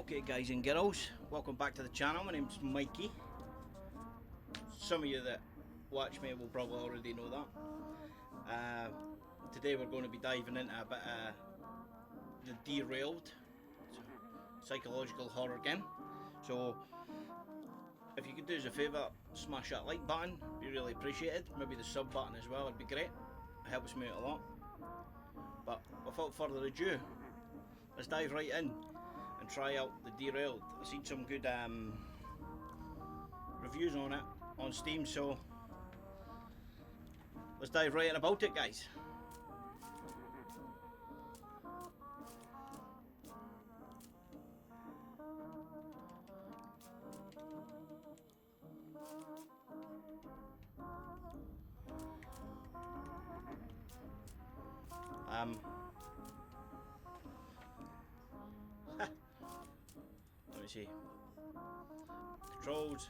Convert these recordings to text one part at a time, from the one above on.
Okay guys and girls, welcome back to the channel. My name's Mikey. Some of you that watch me will probably already know that. Today we're going to be diving into a bit of the Derailed psychological horror game. So if you could do us a favour, smash that like button, be really appreciated. Maybe the sub button as well would be great, it helps me out a lot. But without further ado, let's dive right in and try out the Derailed. I've seen some good reviews on it on Steam, so let's dive right in about it, guys. Let me see. Controls.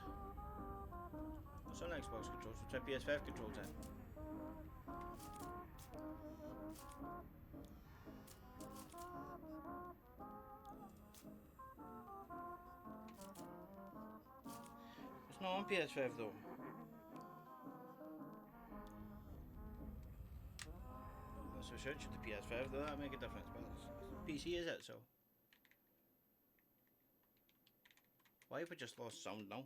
What's on Xbox controls? We'll try PS5 controls then. It's not on PS5 though. Let's switch it to PS5 though, that'll make a difference. But it's PC, is it? So why have we just lost sound now?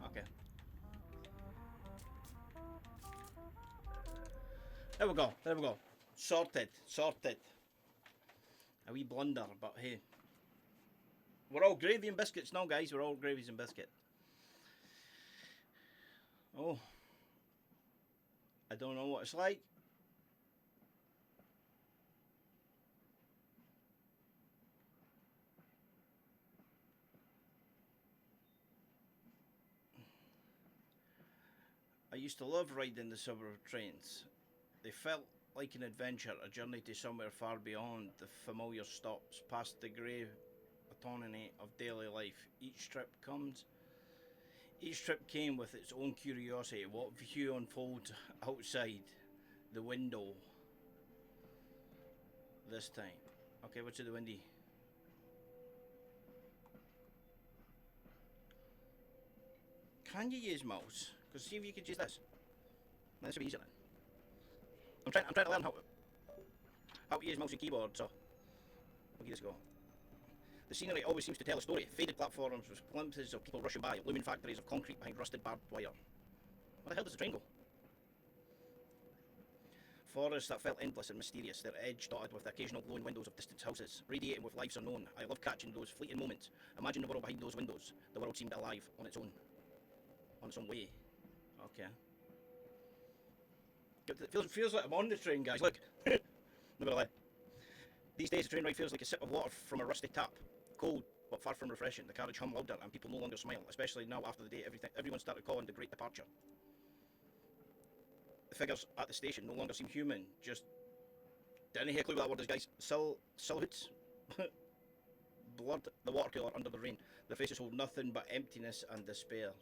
Okay. There we go, there we go. Sorted, sorted. A wee blunder, but hey. We're all gravy and biscuits now, guys. We're all gravies and biscuits. Oh. I don't know what it's like. I used to love riding the suburban trains. They felt like an adventure, a journey to somewhere far beyond the familiar stops, past the grey monotony of daily life. Each trip came with its own curiosity. What view unfolds outside the window this time? Okay, what's to the windy? Can you use mouse? Because see if you could use this. This would be easier then. I'm trying to learn how to use mouse and keyboard, so we'll give this a go. The scenery always seems to tell a story. Faded platforms with glimpses of people rushing by, looming factories of concrete behind rusted barbed wire. Where the hell does the train go? Forests that felt endless and mysterious, their edge dotted with the occasional glowing windows of distant houses, radiating with lives unknown. I love catching those fleeting moments. Imagine the world behind those windows. The world seemed alive on its own way. Okay. It feels like I'm on the train, guys. Look. Not gonna lie. These days, the train ride feels like a sip of water from a rusty tap. Cold, but far from refreshing. The carriage hum louder, and people no longer smile, especially now after the day everyone started calling the Great Departure. The figures at the station no longer seem human, just... Didn't hear a clue what that word is, guys. Silhouettes? Blurred, the water colour under the rain. Their faces hold nothing but emptiness and despair.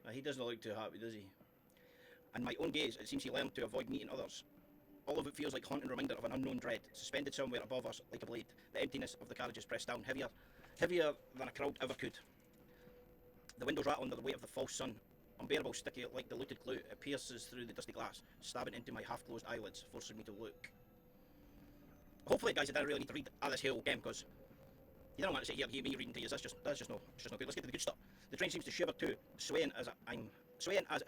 Now, he doesn't look too happy, does he? And my own gaze, it seems he learned to avoid meeting others. All of it feels like a haunting reminder of an unknown dread, suspended somewhere above us like a blade. The emptiness of the carriages pressed down, heavier than a crowd ever could. The windows rattle under the weight of the false sun. Unbearable, sticky like diluted glue, it pierces through the dusty glass, stabbing into my half-closed eyelids, forcing me to look. Hopefully, guys, I didn't really need to read this whole game, because you don't want to sit here and hear me reading to you. That's just no good. Let's get to the good stuff. The train seems to shiver too, swaying as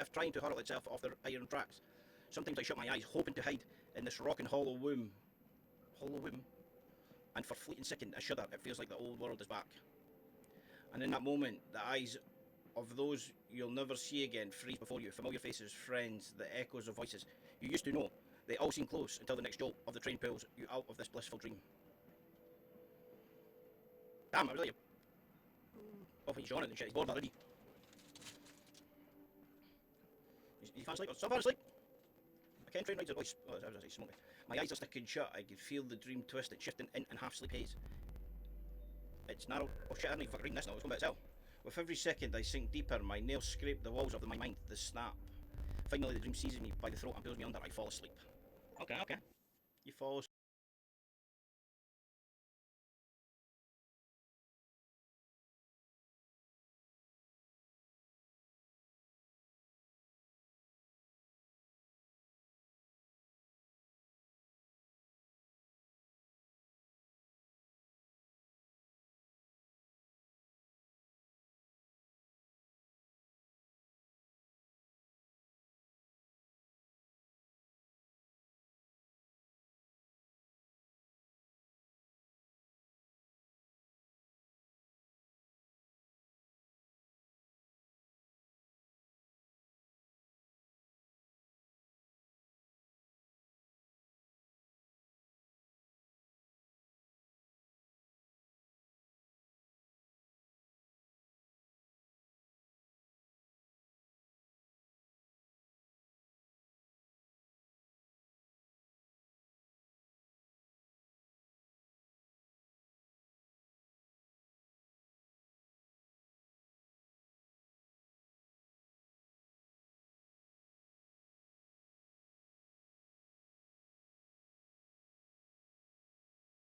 if trying to hurl itself off the iron tracks. Sometimes I shut my eyes, hoping to hide in this rocking hollow womb. And for a fleeting second, I shudder. It feels like the old world is back. And in that moment, the eyes of those you'll never see again freeze before you. Familiar faces, friends, the echoes of voices you used to know. They all seem close until the next jolt of the train pulls you out of this blissful dream. Damn, I really... Oh, he's yawning and shit. He's bored already. You fast asleep? Or stop asleep? I can't train rides at voice. Oh, I was smoking. My eyes are sticking shut. I can feel the dream twisted, shifting in and half sleep haze. It's narrow. Oh shit, I haven't even fucking reading this now. It's going by itself. With every second I sink deeper, my nails scrape the walls of my mind. The snap. Finally, the dream seizes me by the throat and pulls me under. I fall asleep. Okay. You fall asleep.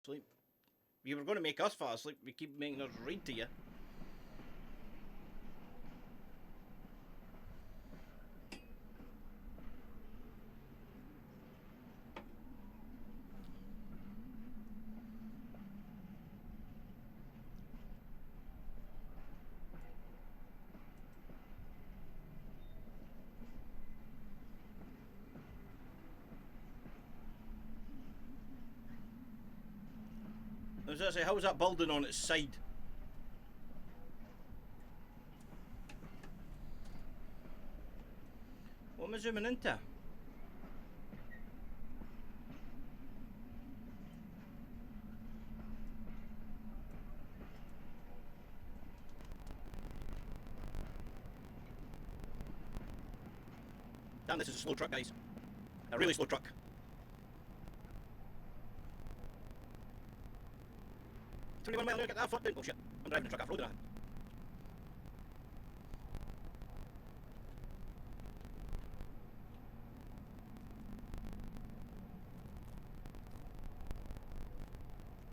asleep. You were going to make us fall asleep. We keep making us read to you. I was going to say, how was that building on its side? What am I zooming into? Damn, this is a slow truck, guys. A really slow truck. 21 mile an hour, get that foot down. Oh shit, I'm driving a truck off road.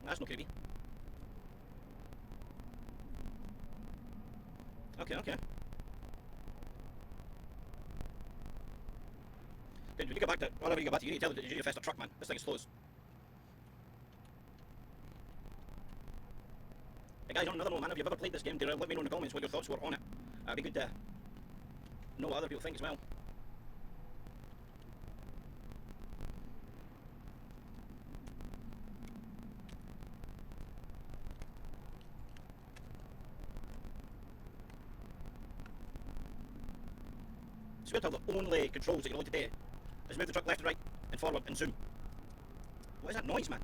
That's no creepy. Okay, okay. Good, when you get back to, whenever you get back to, you need to tell the faster truck, man. This thing slows. Hey guys, on another note, man, if you've ever played this game, let me know in the comments what your thoughts were on it. It'd be good to know what other people think as well. I swear to God, the only controls that you're allowed to do is move the truck left and right and forward and zoom. What is that noise, man?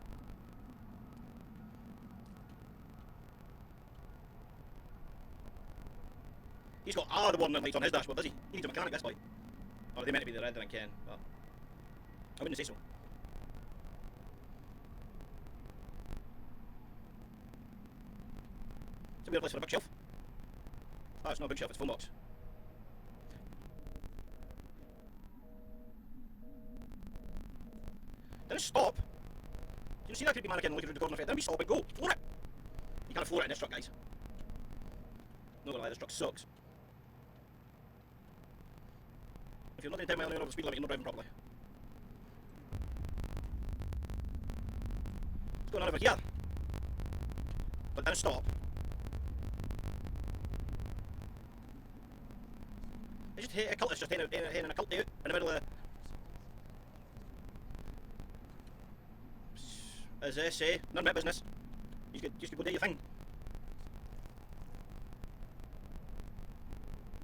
He's got the warning lights on his dashboard, does he? He needs a mechanic, this boy. Or are they meant to be the red and Ken? But I wouldn't say so. It's a weird place for a bookshelf. Oh, it's not a bookshelf, it's a phone box. Then stop. Do you see that creepy mannequin looking through the corner of it? Then we stop and go. Floor it. You can't floor it in this truck, guys. Not gonna lie, this truck sucks. If you're not in 10 miles an hour over the speed limit, you're not driving properly. What's going on over here? But then stop. They just hate a cultist just hanging a cult out in the middle of the... As they say, none of my business. You just go do your thing.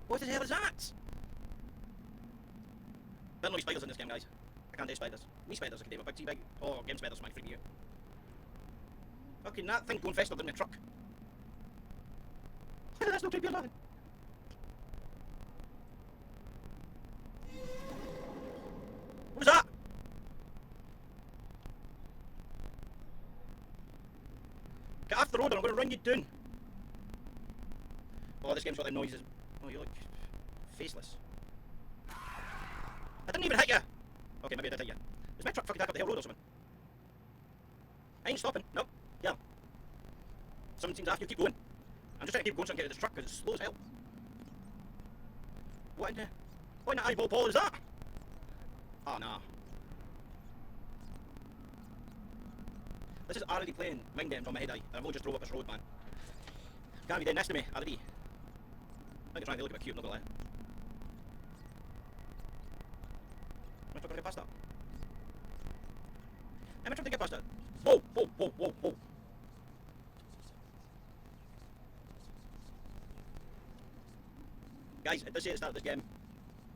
What the hell is that? There are no spiders in this game, guys. I can't do spiders. Wee spiders I can do, but big, oh, game spiders might freak me out. Fucking that thing going faster than the truck. That's no creepy or nothing. What was that? Get off the road or I'm going to run you down. Oh, this game's got the noises. Oh, you look faceless. I didn't even hit you. Okay, maybe I did hit you. Is my truck fucking back up the hill road or something? I ain't stopping. Nope. Yeah. Someone seems to have you keep going. I'm just trying to keep going so I can get to this truck because it's slow as hell. What in the eyeball ball is that? Oh, no. This is already playing mind games on my head, and I've only just drove up this road, man. Can't be dead next to me, already. I think you're trying to look a bit cute, not gonna lie. Am I trying to get past that? Am I trying to get past that? Whoa, whoa, whoa, whoa, whoa. Guys, it does say at the start of this game,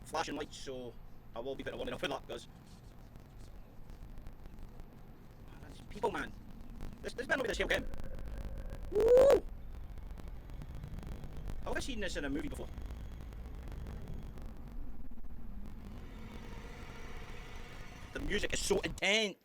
flashing lights, so I will be putting a warning up with that, because... people, man. This better not be the scale game. Woo! Have I seen this in a movie before? The music is so intense.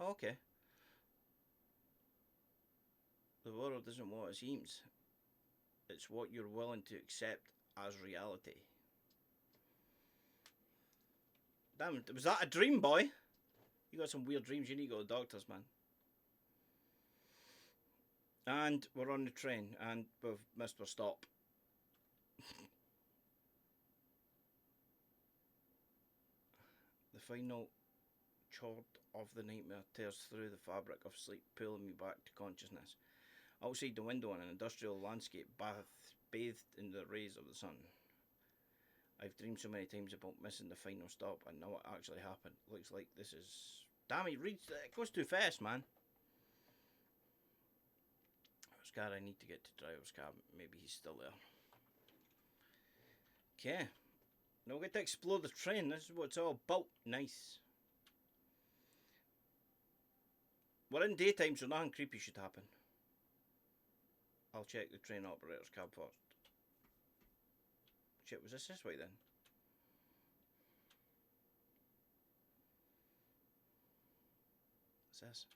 Oh, okay. The world isn't what it seems. It's what you're willing to accept as reality. Damn, was that a dream, boy? You got some weird dreams. You need to go to the doctors, man. And we're on the train, and we've missed our stop. The final chord of the nightmare tears through the fabric of sleep, pulling me back to consciousness. Outside the window in an industrial landscape bathed in the rays of the sun. I've dreamed so many times about missing the final stop, and now it actually happened. Looks like this is... Damn, it goes too fast, man. Scar, I need to get to driver's cab. Maybe he's still there. Okay. Now we get to explore the train. This is what it's all about. Nice. We're in daytime, so nothing creepy should happen. I'll check the train operator's cab first. Shit, was this way then? What's this?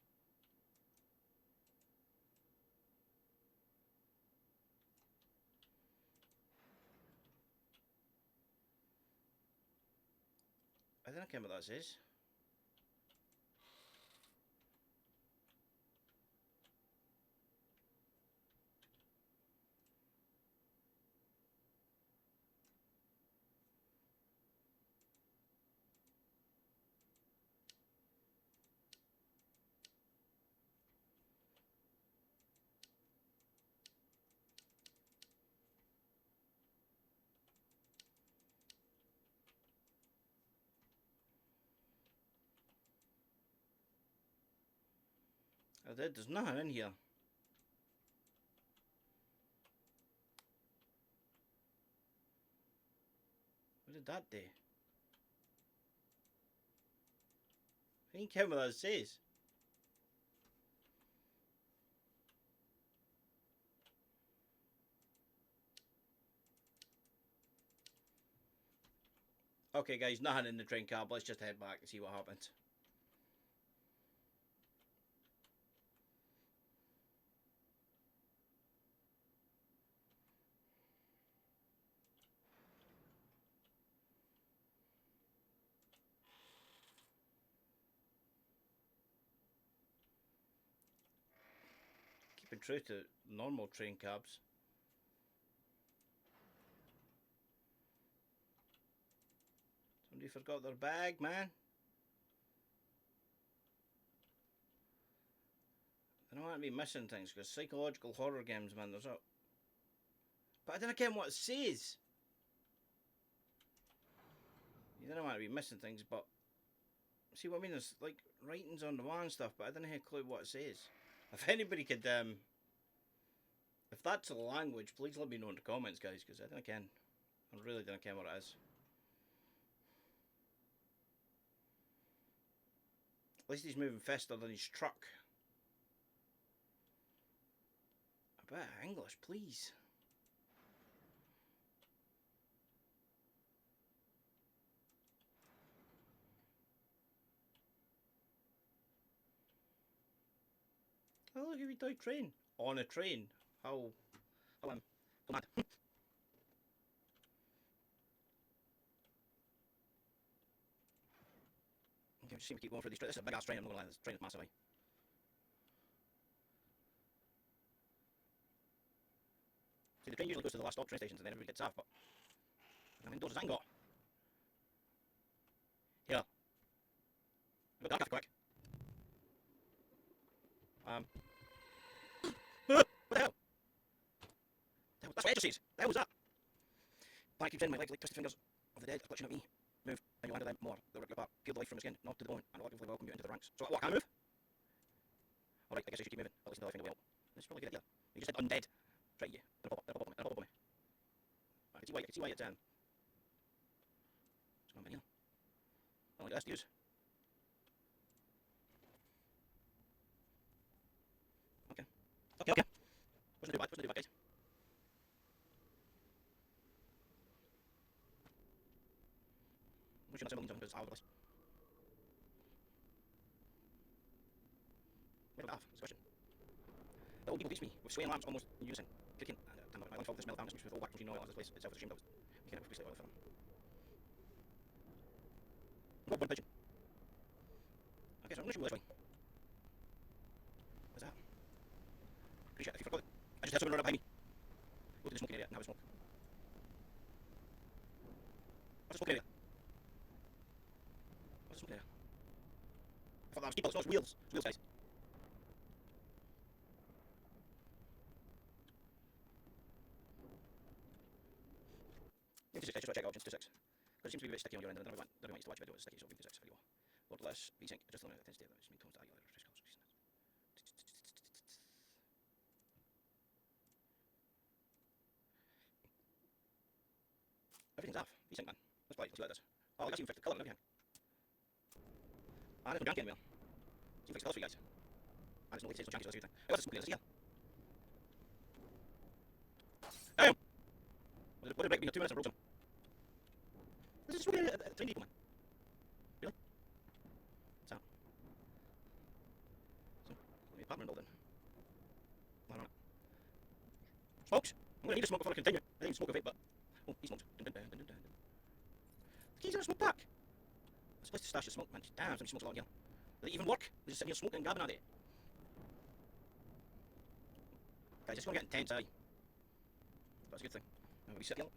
I don't know what that says. I did. There's nothing in here. What did that do? I think what that says. Okay, guys, nothing in the train cab. Let's just head back and see what happens. Keeping true to normal train cabs. Somebody forgot their bag, man. I don't want to be missing things because psychological horror games, man, there's a... But I don't care what it says. You don't want to be missing things, but... See what I mean? There's like writings on the wall and stuff, but I don't have a clue what it says. If anybody could, if that's a language, please let me know in the comments, guys, because I don't care. I really don't care what it is. At least he's moving faster than his truck. A bit of English, please. Oh, look, we died train. On a train. How mad. Okay, we just seem to keep going through these trains. This is a big ass train, I'm not gonna lie, this train is massive. See, the train usually goes to the last stop train stations and then everybody gets off, but how many doors has that got? Here. Go dark quick. What the hell? That's what Edge says. The hell was that? Black keeps in my legs like twisted fingers of the dead are clutching at me. Move, and you'll handle them more. They'll rip you apart, peel the life from the skin, knock to the bone, and actively welcome you into the ranks. So what, can I move? Alright, I guess I should keep moving, at least until I find a way out. This is probably a good idea. You just said undead. Try you. They'll pop up on me. I can see why it's, What's going on here? I don't like this to use. Okay. Wasn't too bad, guys. We shouldn't have said because it's out of this. old people beats me with swaying lamps almost in unison. Kicking. Damn, my own fault. This meltdown is mixed with all whack machine oil as this place itself is ashamed of. We can't appreciate oil film. What one pigeon? Okay, so I'm gonna shoot this way. What's that? Pretty shit, if you forgot it. I just had someone run up behind me. Go to the smoking area and have a smoke. What's the smoking area? What's the smoking area? I thought that was people, it's not, it's wheels. It's wheels, guys. V6, just check options to 6. Because it seems to be a bit sticky on your end, and I don't want you to watch a video that's sticky, so V6, there you go. Borderless, V-Sync, just limit the intensity of this, mean tones, diagonal, trace colors. Everything's off. V-Sync, man. Let's play, let's see what it does. Oh, I got even fixed the colour and everything. And there's no janky anywhere. See if fix the colours for you guys. And there's no latency, there's no janky, so that's a good thing. Hey, what's the smoke here? Let's see here. Damn! What did it break me in 2 minutes and broke some? This is really a tiny people, man. Really? What's that? So, let me apartment building. Why not? Smokes! I'm gonna need a smoke before I continue. I didn't smoke a vape, but... Oh, he smokes. Dun, dun, dun, dun, dun. The keys in a smoke pack! It's a place to stash the smoke, man. Damn, somebody smokes a lot here. Did it even work? They're just sitting here smoking and gabbing at it. Guys, it's gonna get intense, aye. But it's a good thing. I'm gonna be sitting here.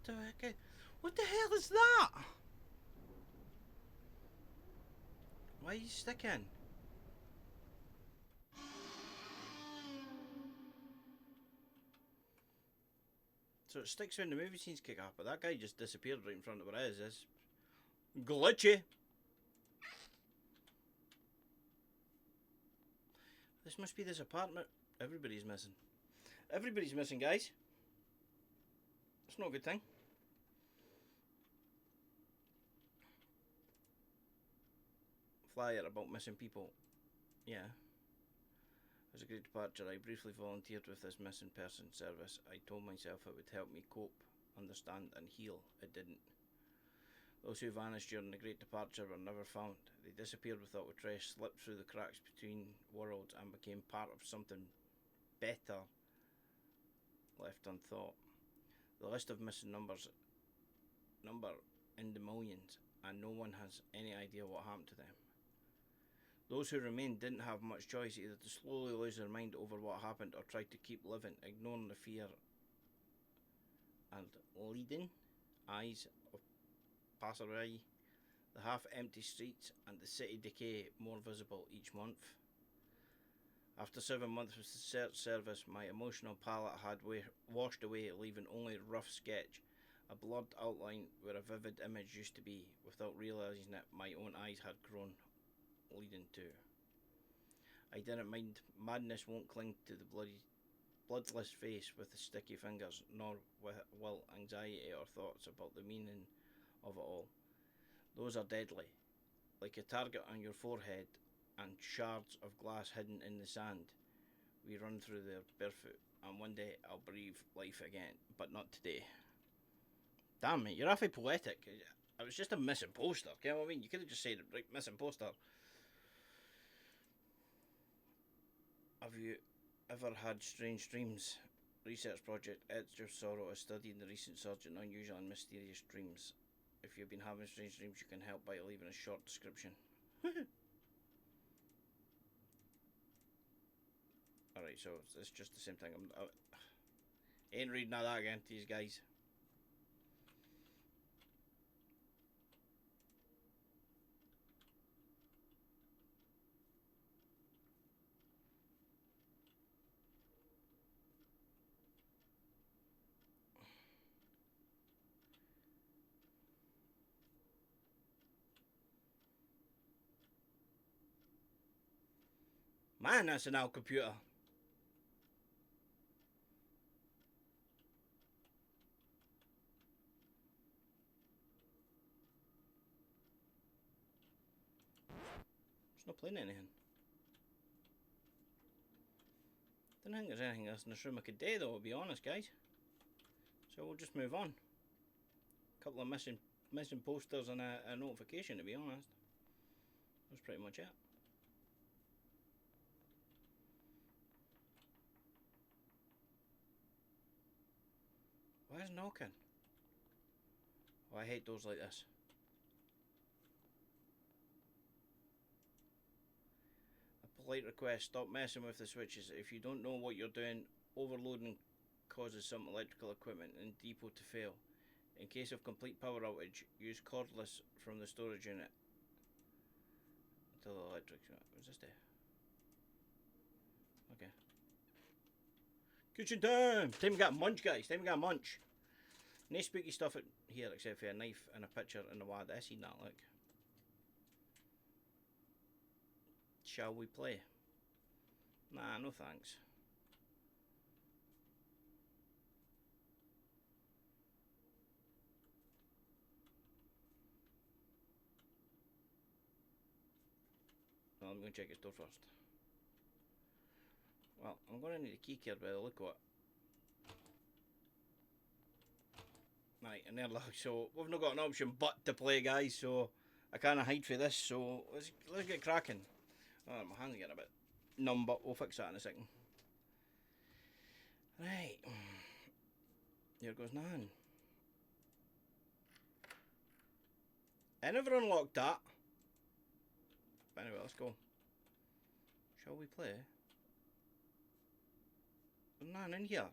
the heck? What the hell is that? Why are you sticking? So it sticks when the movie scenes kick off, but that guy just disappeared right in front of where it is. It's glitchy. This must be this apartment. Everybody's missing. Everybody's missing, guys. It's not a good thing. Flyer about missing people. Yeah. It was a great departure. I briefly volunteered with this missing person service. I told myself it would help me cope, understand and heal. It didn't. Those who vanished during the great departure were never found. They disappeared without a trace, slipped through the cracks between worlds and became part of something better left unthought. The list of missing number in the millions, and no one has any idea what happened to them. Those who remained didn't have much choice, either to slowly lose their mind over what happened or try to keep living, ignoring the fear and leading eyes of passerby, the half-empty streets and the city decay more visible each month. After 7 months with the search service, my emotional palette had washed away, leaving only a rough sketch, a blurred outline where a vivid image used to be. Without realising it, my own eyes had grown, leading to. I didn't mind. Madness won't cling to the bloodless face with the sticky fingers, nor will anxiety or thoughts about the meaning of it all. Those are deadly, like a target on your forehead and shards of glass hidden in the sand. We run through there barefoot, and one day I'll breathe life again, but not today. Damn, mate, you're awfully poetic. It was just a missing poster, you know what I mean? You could have just said, right, missing poster. Have you ever had strange dreams? Research project Edge of Sorrow is studying the recent surge in unusual and mysterious dreams. If you've been having strange dreams, you can help by leaving a short description. Alright, so it's just the same thing. I ain't reading all that again to these guys. Man, that's an old computer. It's not playing anything. I don't think there's anything else in this room I could do though, to be honest, guys. So we'll just move on. A couple of missing posters and a notification, to be honest. That's pretty much it. Why is knocking? Oh, I hate doors like this. A polite request, stop messing with the switches. If you don't know what you're doing, overloading causes some electrical equipment in the depot to fail. In case of complete power outage, use cordless from the storage unit until the electric. What's this there? Okay. Kitchen time! Time we got a munch, guys. Time we got a munch. No spooky stuff here except for a knife and a picture in the wad. I seen that, look. Shall we play? Nah, no thanks. Well, I'm going to check his door first. Well, I'm going to need a key card by the look of it. Right, and there, look, so we've not got an option but to play, guys, so I can't hide for this, so let's get cracking. Oh, my hands are getting a bit numb, but we'll fix that in a second. Right, here goes none. I never unlocked that. But anyway, let's go. Shall we play? There's none in here.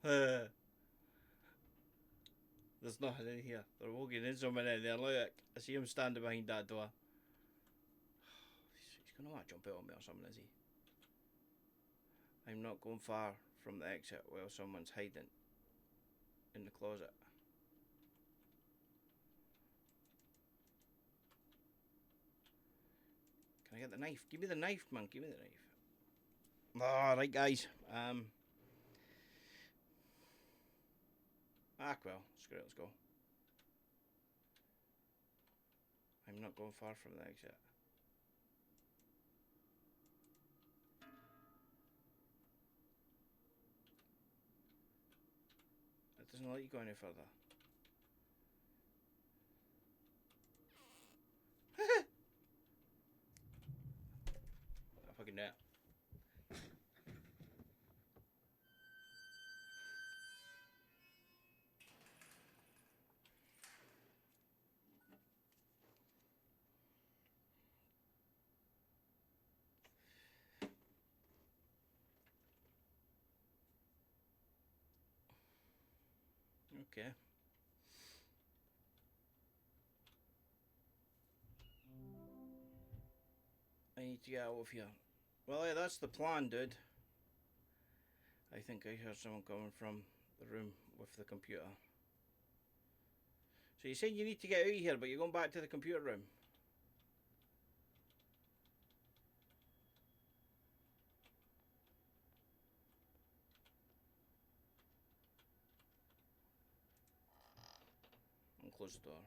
There's nothing in here. They're walking in someone in there. Look, I see him standing behind that door. He's gonna want to jump out on me or something, is he? I'm not going far from the exit while someone's hiding in the closet. Can I get the knife? Give me the knife, man. Give me the knife. Alright, guys. Well, screw it, let's go. I'm not going far from the exit. It doesn't let you go any further. I fucking know. Okay. I need to get out of here. Well, yeah, that's the plan, dude. I think I heard someone coming from the room with the computer. So you're saying you need to get out of here, but you're going back to the computer room? And close the door.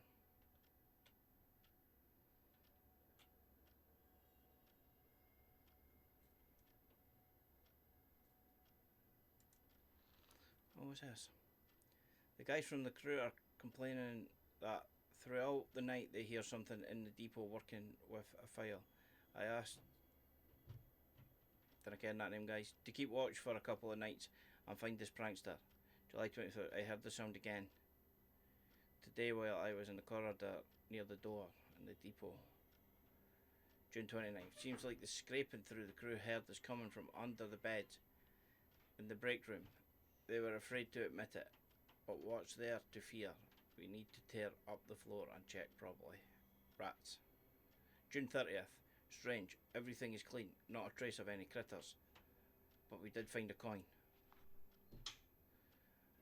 What was this? The guys from the crew are complaining that throughout the night they hear something in the depot working with a file. I asked, did I get that name, guys, to keep watch for a couple of nights and find this prankster. July 23rd, I heard the sound again. Today while I was in the corridor near the door in the depot. June 29th, seems like the scraping through the crew heard is coming from under the bed in the break room. They were afraid to admit it, but what's there to fear? We need to tear up the floor and check properly. Rats. June 30th, strange, everything is clean, not a trace of any critters, but we did find a coin.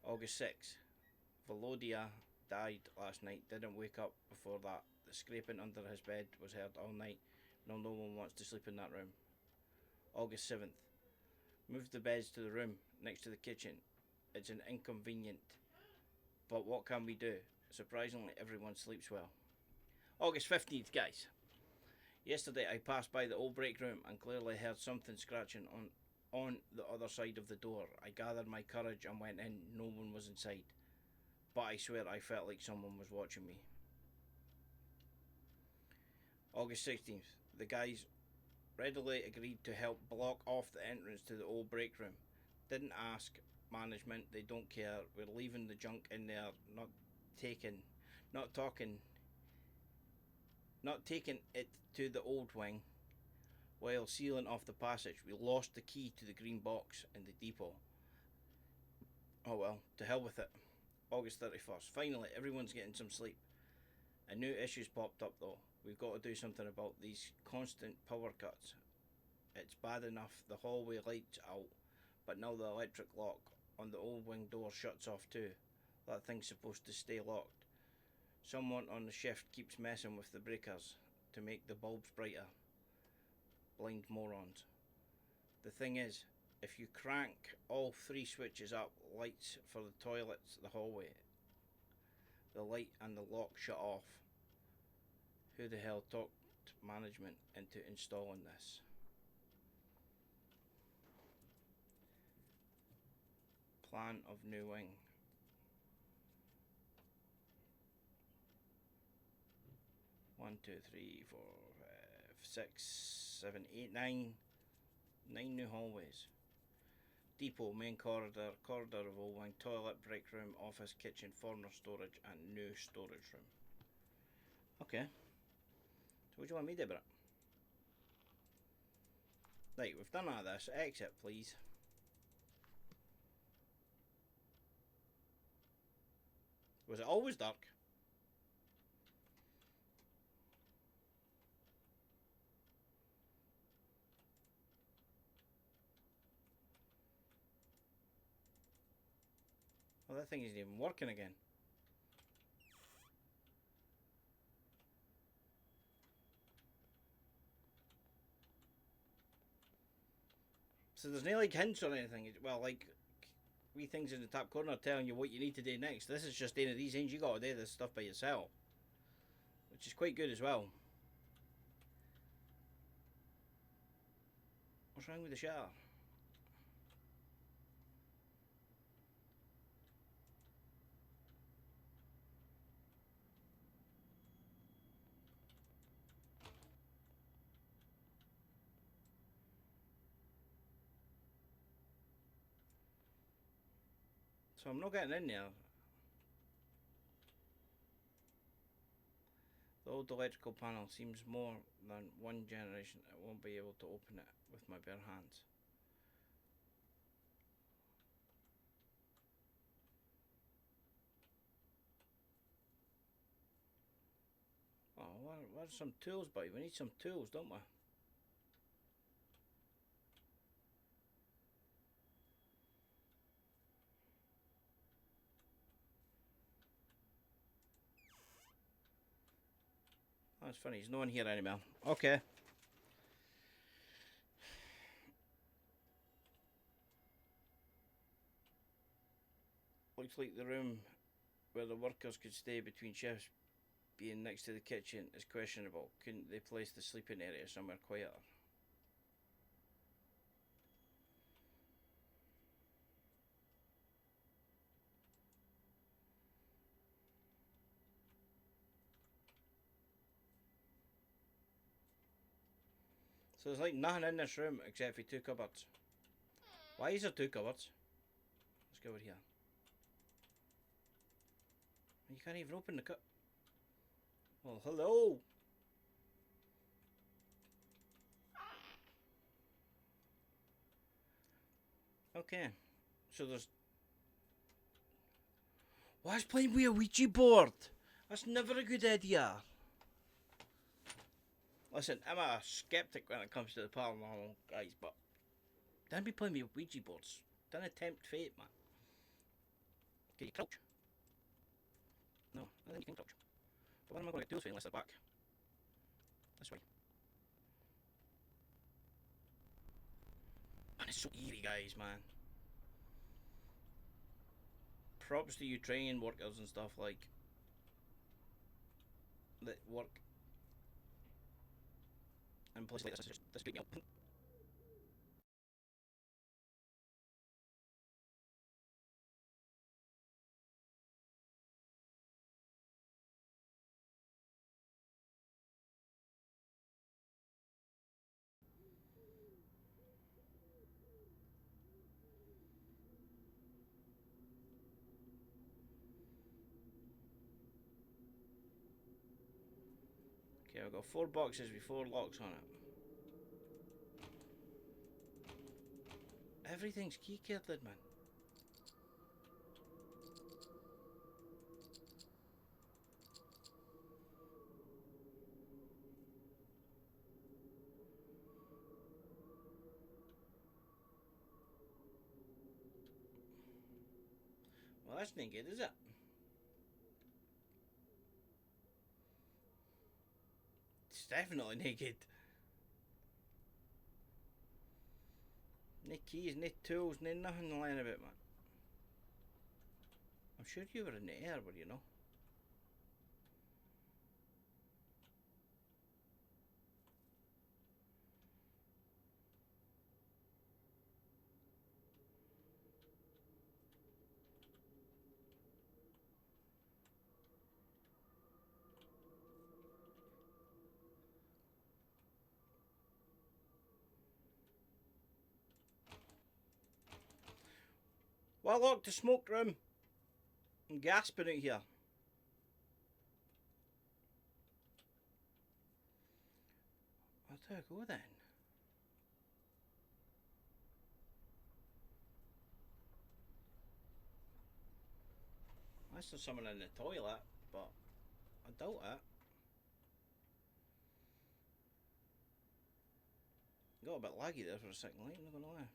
August 6th, Volodya died last night, didn't wake up before that. The scraping under his bed was heard all night. No one wants to sleep in that room. August 7th, moved the beds to the room next to the kitchen. It's an inconvenient, but what can we do? Surprisingly, everyone sleeps well. August 15th, guys. Yesterday I passed by the old break room and clearly heard something scratching on the other side of the door. I gathered my courage and went in. No one was inside, but I swear I felt like someone was watching me. August 16th, the guys readily agreed to help block off the entrance to the old break room. Didn't ask management, they don't care. We're leaving the junk in there, not taking it to the old wing. While sealing off the passage, we lost the key to the green box in the depot. Oh well, to hell with it. August 31st, finally everyone's getting some sleep. A new issue's popped up though. We've got to do something about these constant power cuts. It's bad enough the hallway lights out, but now the electric lock on the old wing door shuts off too. That thing's supposed to stay locked. Someone on the shift keeps messing with the breakers to make the bulbs brighter. Blind morons. The thing is, if you crank all three switches up, lights for the toilets, the hallway, the light and the lock shut off. Who the hell talked management into installing this? Plan of new wing. 1, 2, 3, 4, 5, 6, 7, 8, 9. 9 new hallways. Depot, main corridor of old wing, toilet, break room, office, kitchen, former storage, and new storage room. Okay. So what do you want me to do about it? Right, we've done all this. Exit, please. Was it always dark? Well, that thing isn't even working again. So there's no like hints or anything. Well, like wee things in the top corner telling you what you need to do next. This is just one of these things you got to do this stuff by yourself, which is quite good as well. What's wrong with the shower? So I'm not getting in there. The old electrical panel seems more than one generation. I won't be able to open it with my bare hands. Oh, where's some tools, buddy? We need some tools, don't we? Oh, it's funny, he's no one here anymore. Okay. Looks like the room where the workers could stay between shifts being next to the kitchen is questionable. Couldn't they place the sleeping area somewhere quieter? So there's like nothing in this room except for two cupboards. Why is there two cupboards? Let's go over here. You can't even open the cup. Well, hello. Okay. So there's... Why is playing with a Ouija board? That's never a good idea. Listen, I'm a skeptic when it comes to the paranormal, guys, but don't be playing with Ouija boards. Don't tempt fate, man. Can you crouch? No, I think you can crouch. But when am I going to get tools for unless they're back? This way. Man, it's so eerie, guys, man. Props to you train workers and stuff like that work in places like this. This beat me up. Okay, I've got 4 boxes with 4 locks on it. Everything's key carded, man. Well, that's not good, is it? It's definitely naked. No keys, no tools, no nothing lying about, man. I'm sure you were in the air, were you know? Well, look, the smoke room. I'm gasping out here. Where do I go then? Unless there's someone in the toilet, but I doubt it. Got a bit laggy there for a second, like, not gonna lie.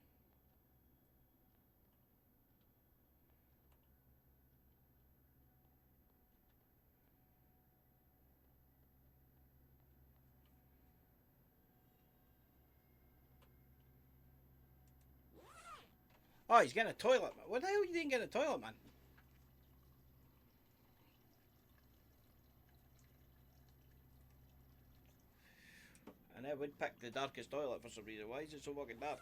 Oh, he's getting a toilet. What the hell you didn't get a toilet, man? And I would pick the darkest toilet for some reason. Why is it so fucking dark?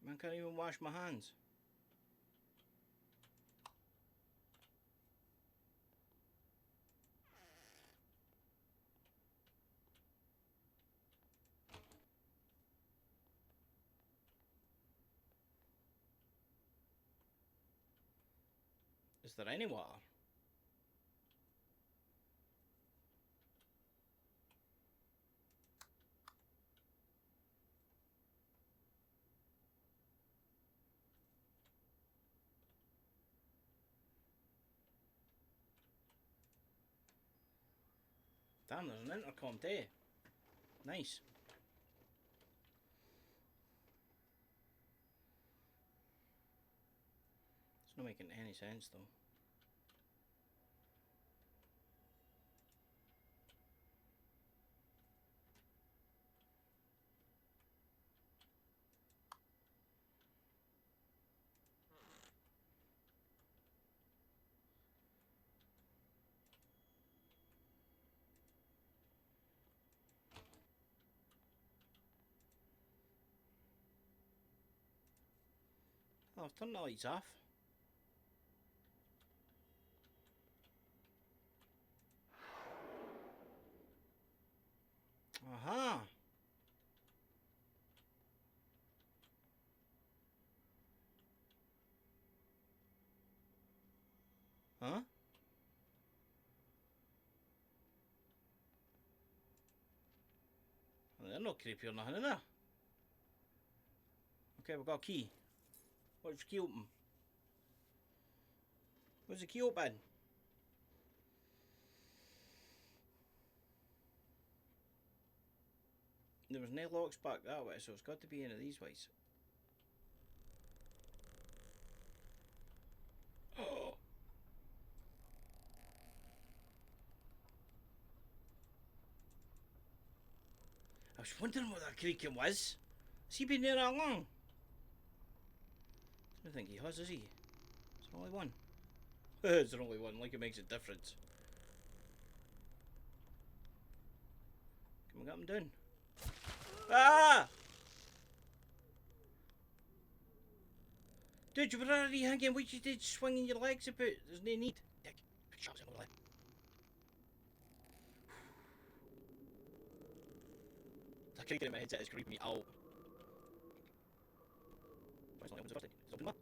Man, can't even wash my hands. Is there any water? Damn, there's an intercom too. Nice. It's not making any sense though. Oh, I've turned the lights off. Aha! Huh? Well, they're not creepy or nothing, are they? Okay, we've got a key. What's the key open? Where's the key open? There was no locks back that way, so it's got to be one of these ways. Oh! I was wondering what that creaking was. Has he been there that long? I don't think he has, is he? It's only one. It's only one, like it makes a difference. Can we get him down? Ah! Dude, you were already hanging. What you did swinging your legs about? There's no need. Dick. Shut up, over there. That creaking in my headset is creeping me out. Why is it not open the first time? It's open what?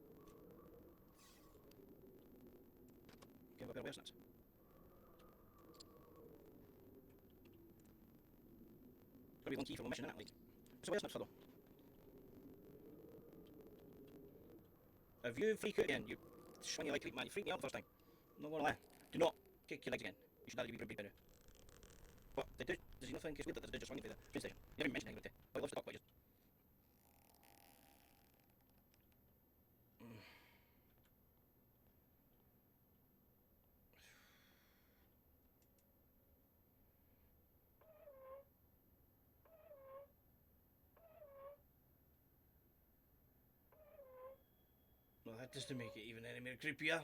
Okay, we've got a bear snaps. Gotta be one key for one mission, innit? Like, what's a bear snaps for though? If you freak out again, you swing your leg creep, man. You freaked me out the first time. I'm not gonna lie. Do not kick your legs again. You should already be better. But they do. Does he not think it's weird that they're just swinging through the train station? You never mentioned anything about it. But he loves to talk about it. No, that doesn't make it even any more creepier.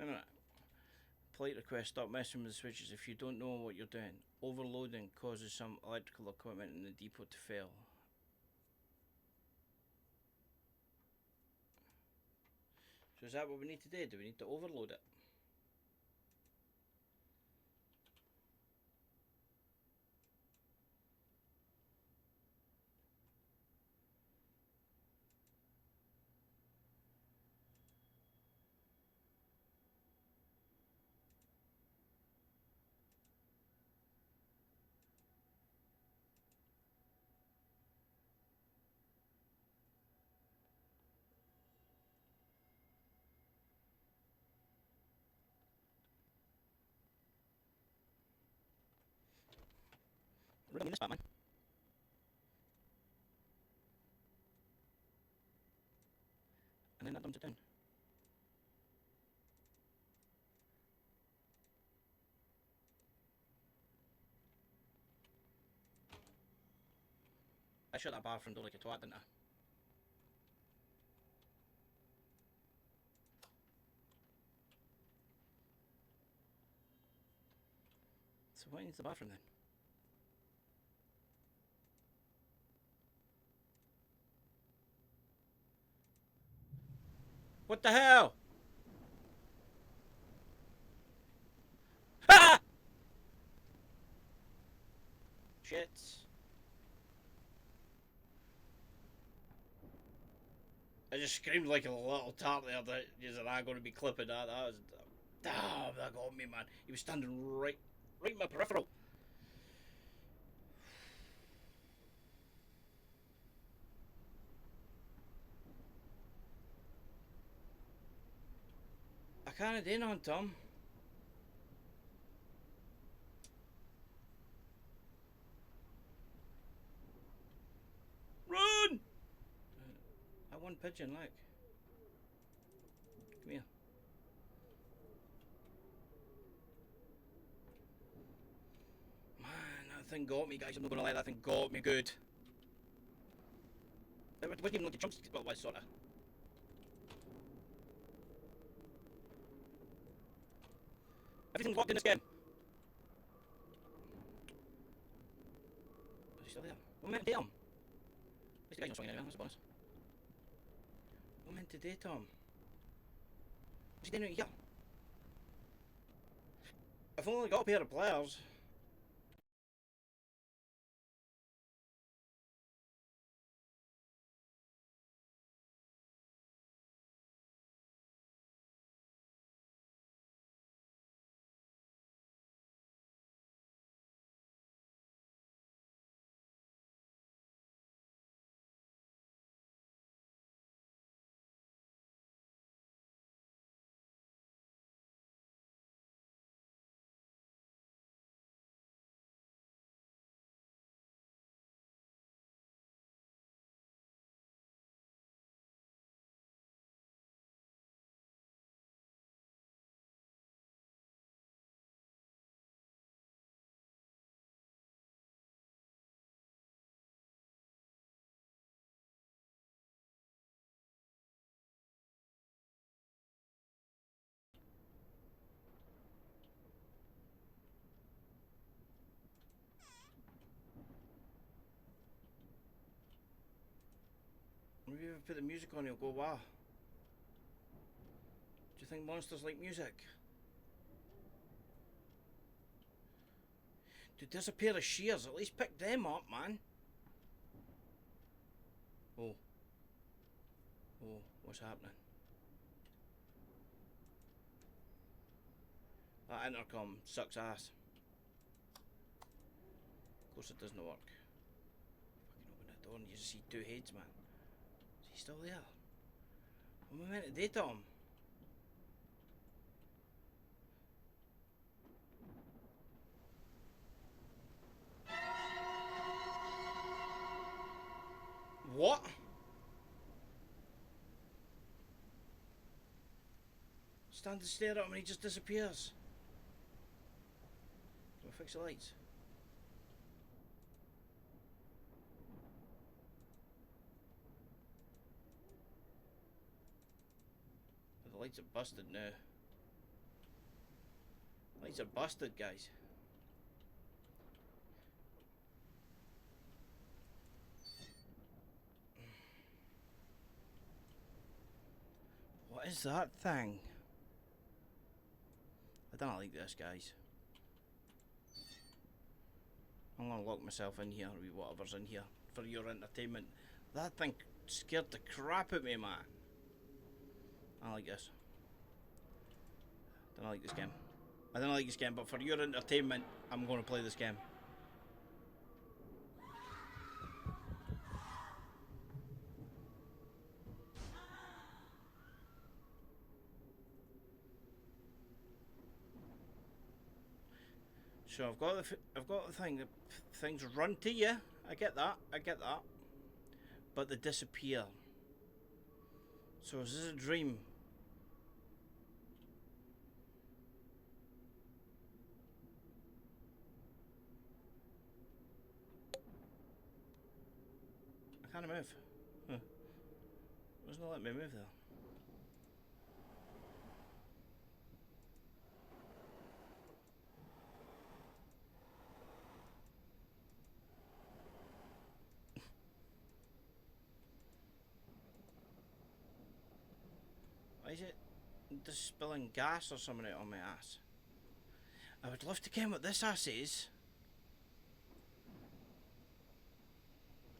Wait a minute. Polite request, stop messing with the switches if you don't know what you're doing. Overloading causes some electrical equipment in the depot to fail. So is that what we need to do? Do we need to overload it? Really miss Batman. And then that dumbs it down. I shut that bathroom door like a twat, didn't I? So why needs the bathroom then? What the hell? Ha! Shit. I just screamed like a little tart there that isn't I going to be clipping that. That was... Damn, that got me, man. He was standing right in my peripheral. I can't do nothing, Tom. Run! That one pigeon, look. Come here. Man, that thing got me, guys. I'm not gonna lie, that thing got me good. It wasn't even like a jump scare, well, it was sorta. Everything's locked in this game. Is he still there? What meant to do, Tom? At least the guy's not swinging anywhere, that's a bonus. What meant to do, Tom? What's he doing out here? I've only got a pair of pliers. Maybe if I put the music on, he'll go, wow. Do you think monsters like music? Dude, there's a pair of shears. At least pick them up, man. Oh. Oh, what's happening? That intercom sucks ass. Of course it doesn't work. Fucking open that door and you just see two heads, man. Is he still there? What am I meant to do to him? What? Stand and stare at him and he just disappears. Do I fix the lights? The lights are busted now. Lights are busted, guys. What is that thing? I don't like this, guys. I'm gonna lock myself in here with whatever's in here for your entertainment. That thing scared the crap out of me, man. I don't like this. I don't like this game. I don't like this game, but for your entertainment, I'm gonna play this game. So I've got the thing that things run to you. I get that. But they disappear. So is this a dream? I can't move. Huh. Doesn't let me move there. Why is it just spilling gas or something out on my ass? I would love to ken what this ass is.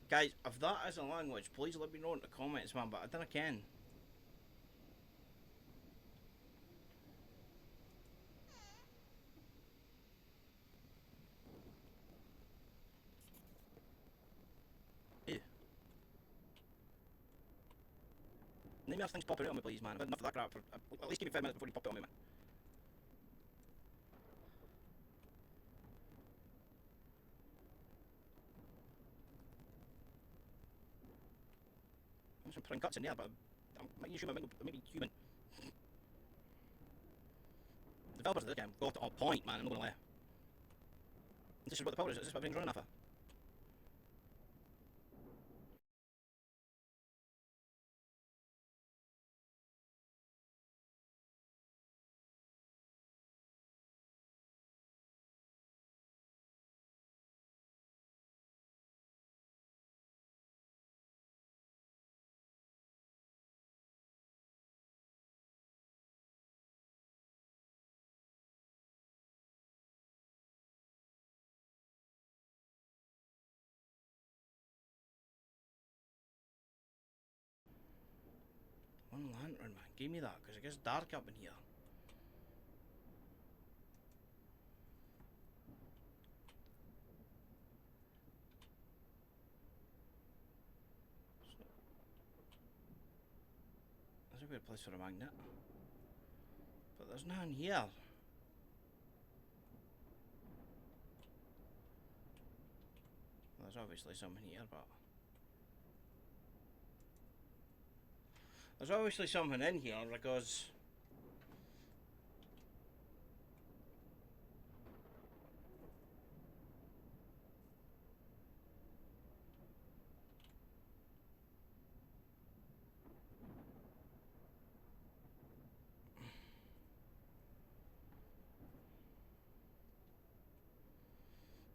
Guys, if that is a language, please let me know in the comments, man, but I don't ken. Ew. Name me things popping out on me, please, man. I've had enough of that crap. At least give me 5 minutes before you pop it on me, man. There's some print cuts in there, but I'm making sure I may be human. The developers of this game got it on point, man, I'm not gonna lie. This is what the power is this what everything's running off of? One lantern, man. Give me that, because it gets dark up in here. There's a weird place for a magnet. But there's none here. There's obviously something here, but... There's obviously something in here, because...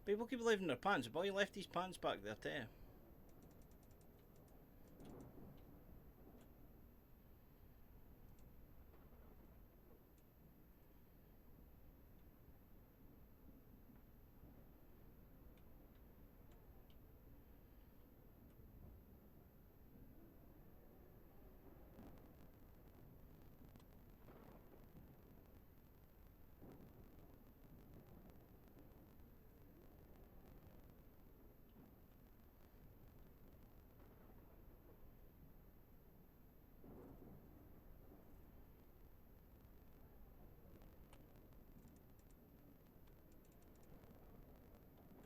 People keep leaving their pants. Boy, left his pants back there too.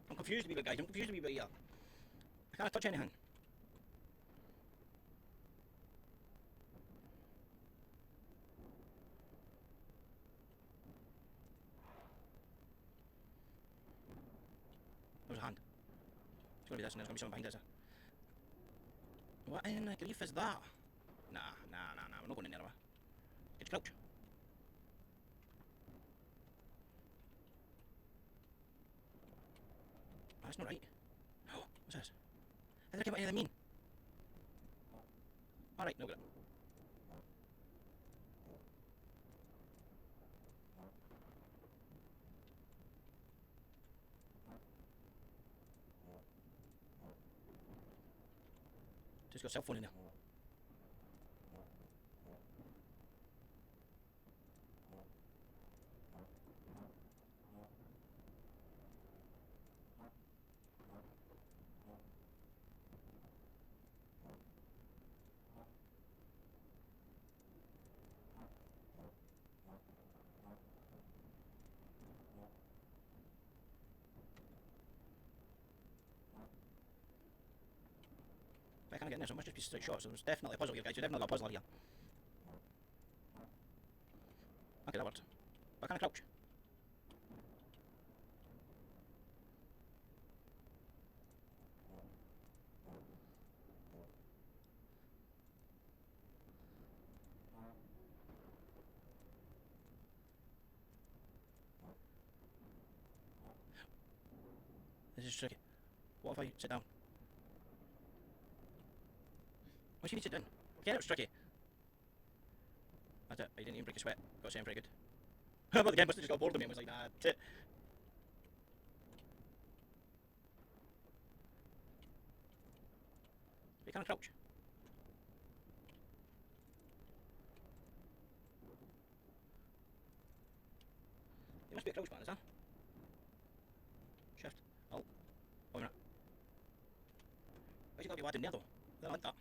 I'm confused a wee bit, guys. I'm confused a wee bit here. I can't touch anything. There's a hand. It's gonna be this and there's gonna be something behind this. What in the grief is that? Nah. We're not going in there, are we? Get your crouch. that's not right. Oh, what's this? Did I get what any of them mean? Alright, no good. Just got a cell phone in there. I can't get in there, so it must just be straight shots. So there's definitely a puzzle here, guys. We've definitely got a puzzle here. Okay, that worked. But I can't crouch. This is tricky. What if I sit down? Why should you sit down? Okay, that was tricky. That's it. I didn't even break a sweat. Got to say I'm pretty good. But the game must have just got bored of me and was like, nah, that's it. You can't crouch. It must be a crouch button, is that? Shift. Alt. Oh, no. Why's you got to be in there though? I don't like that.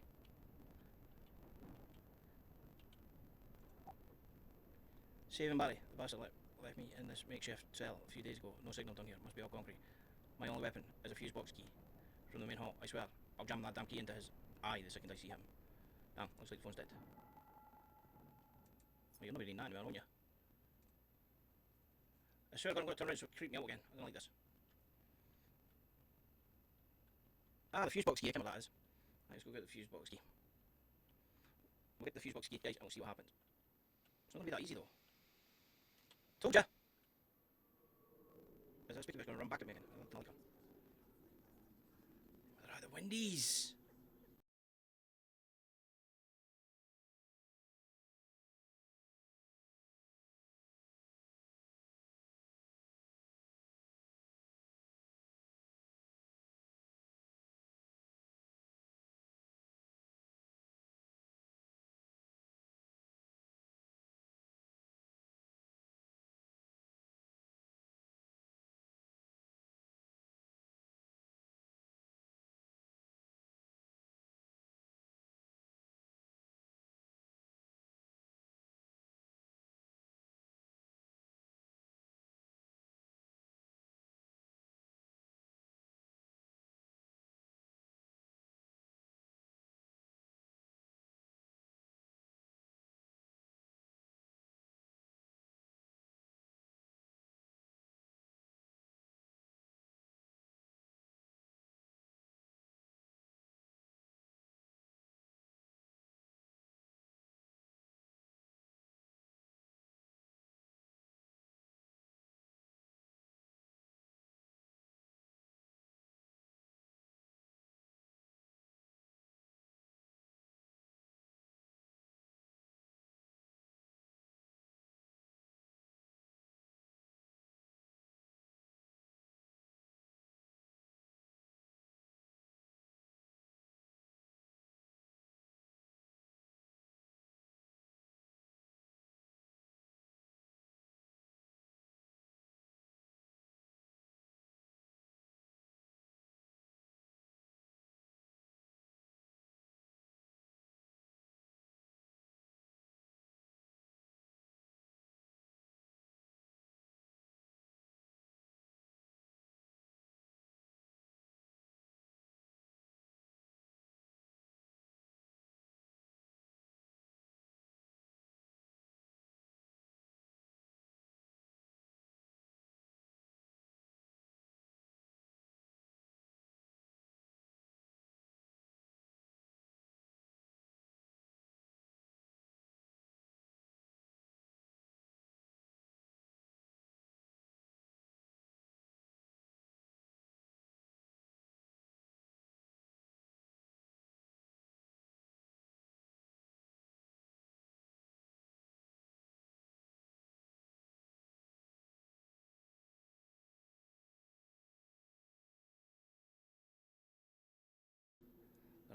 Saving Barry. The bastard left me in this makeshift cell a few days ago. No signal down here. Must be all concrete. My only weapon is a fuse box key from the main hall. I swear, I'll jam that damn key into his eye the second I see him. Damn, looks like the phone's dead. Well, you're not reading that anymore, won't you? I swear I'm going to turn around so creep me out again. I don't like this. Ah, the fuse box key, I can't remember what that is. Let's go get the fuse box key. We'll get the fuse box key, guys, and we'll see what happens. It's not going to be that easy, though. Told ya! Is that speaker going to run back at me again? Where are the windies?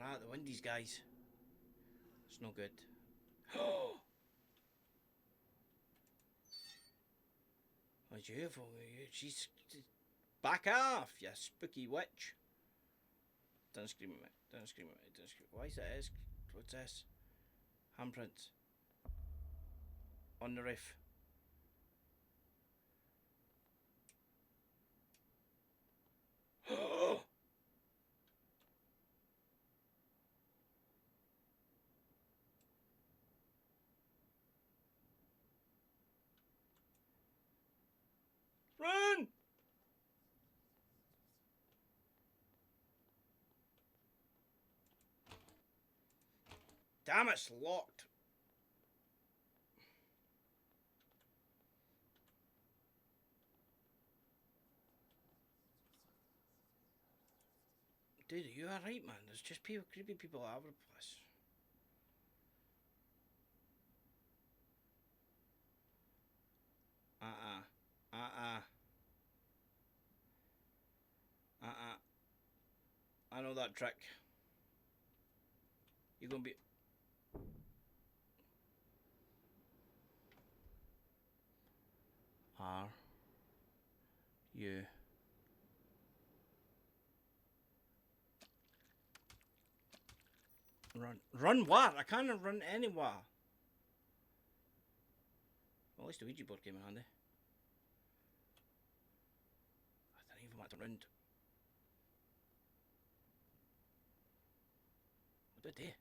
Right, the Windies, guys. It's no good. Oh, beautiful. She's... Back off, you spooky witch. Don't scream at me. Don't scream at me. Don't scream. Why is that? What's this? Handprints. On the roof. Run! Damn, it's locked. Dude, are you alright, man? There's just people, creepy people all over the place. I know that trick. You're gonna be... Are you... Run. Run what? I can't run anywhere. Well, at least the Ouija board came in handy. I didn't even want to run. What did I do?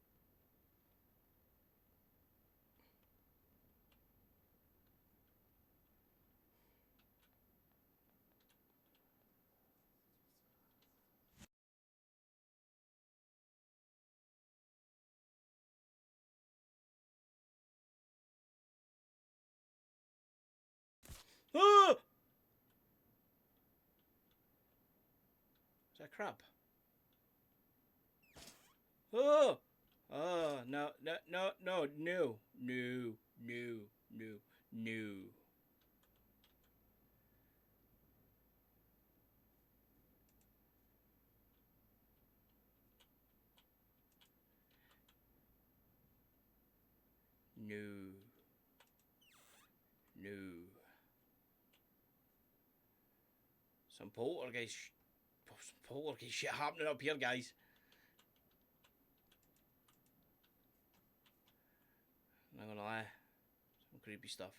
Oh! Is that a crab? Oh! Oh, no, no, no, no, no, no, no, no, no. No. No. Some poltergeist shit happening up here, guys. I'm not gonna lie. Some creepy stuff.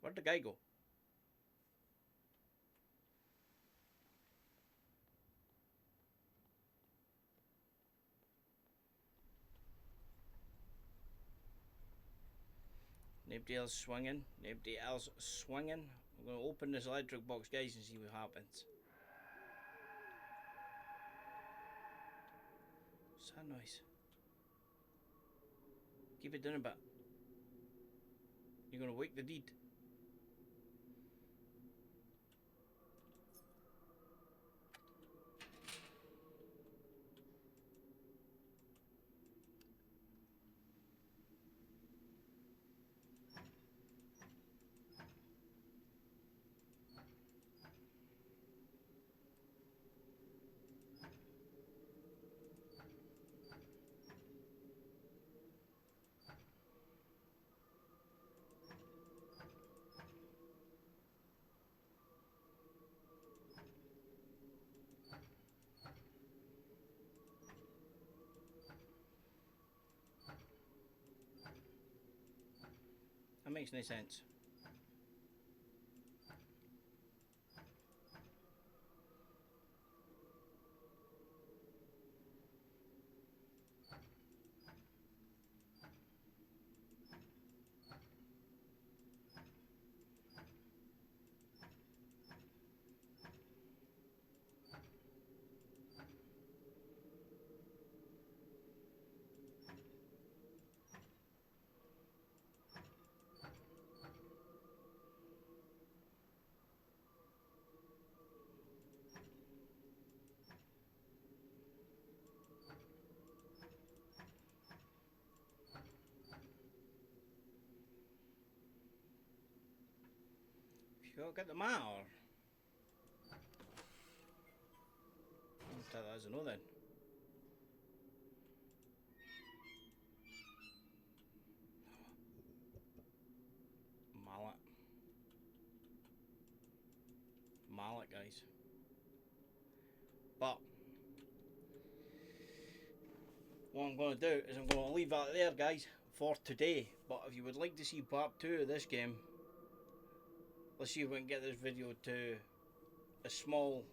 Where'd the guy go? Nobody else swinging. Nobody else swinging. I'm going to open this electric box, guys, and see what happens. What's that noise? Keep it down a bit. You're going to wake the dead. That makes no sense. You got the matter. Take that as a no then. Mallet. Mallet, guys. But what I'm going to do is I'm going to leave that there, guys, for today. But if you would like to see part 2 of this game, let's see if we can get this video to a small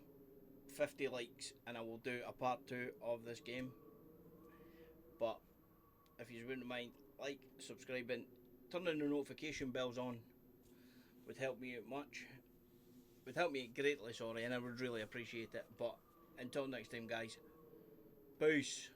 50 likes and I will do a part 2 of this game. But if you wouldn't mind like, subscribing, turning the notification bells on would help me out much. Would help me greatly, sorry, and I would really appreciate it. But until next time, guys, peace.